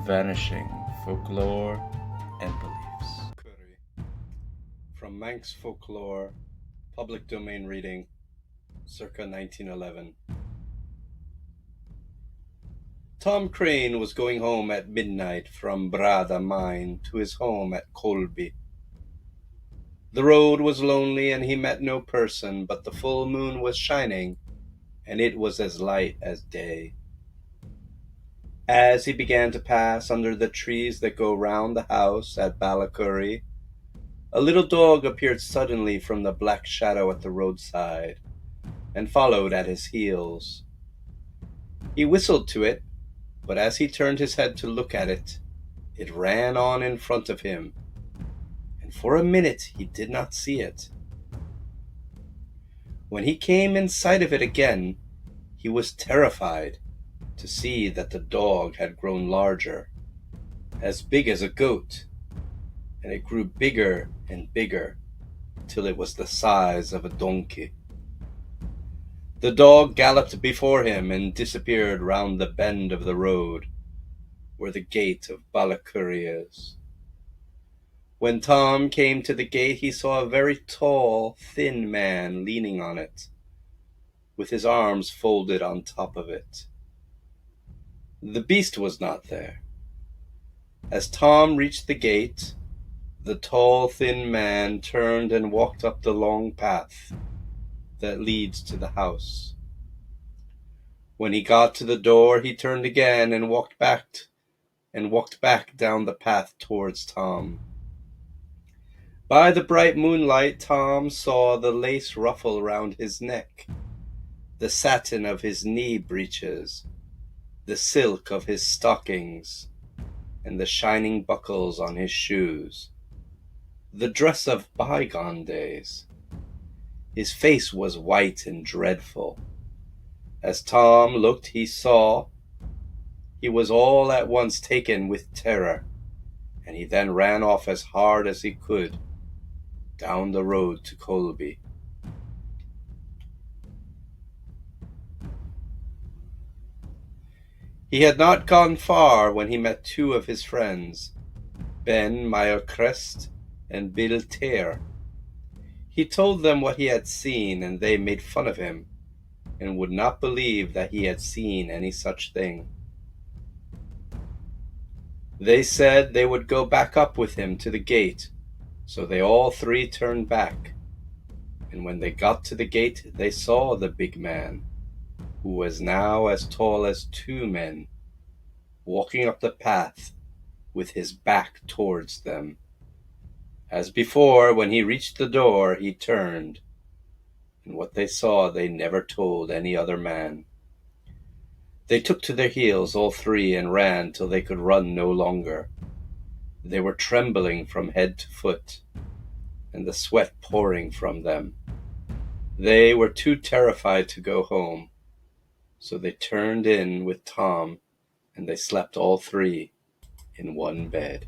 vanishing folklore and beliefs. From Manx Folklore, public domain reading, circa 1911. Tom Crane was going home at midnight from Brada mine to his home at Colby. The road was lonely and he met no person, but the full moon was shining and it was as light as day. As he began to pass under the trees that go round the house at Ballacurry, a little dog appeared suddenly from the black shadow at the roadside and followed at his heels. He whistled to it, but as he turned his head to look at it, it ran on in front of him, and for a minute he did not see it. When he came in sight of it again, he was terrified to see that the dog had grown larger, as big as a goat, and it grew bigger and bigger till it was the size of a donkey. The dog galloped before him and disappeared round the bend of the road, where the gate of Ballacurry is. When Tom came to the gate, he saw a very tall, thin man leaning on it, with his arms folded on top of it. The beast was not there. As Tom reached the gate, the tall, thin man turned and walked up the long path that leads to the house. When he got to the door, he turned again and walked back down the path towards Tom. By the bright moonlight, Tom saw the lace ruffle round his neck, the satin of his knee breeches, the silk of his stockings, and the shining buckles on his shoes, the dress of bygone days. His face was white and dreadful. As Tom looked, he saw he was all at once taken with terror, and he then ran off as hard as he could down the road to Colby. He had not gone far when he met two of his friends, Ben Myocrest and Bill Tare. He told them what he had seen, and they made fun of him and would not believe that he had seen any such thing. They said they would go back up with him to the gate, so they all three turned back, and when they got to the gate they saw the big man, who was now as tall as two men, walking up the path with his back towards them. As before, when he reached the door, he turned, and what they saw they never told any other man. They took to their heels, all three, and ran till they could run no longer. They were trembling from head to foot, and the sweat pouring from them. They were too terrified to go home, so they turned in with Tom, and they slept all three in one bed.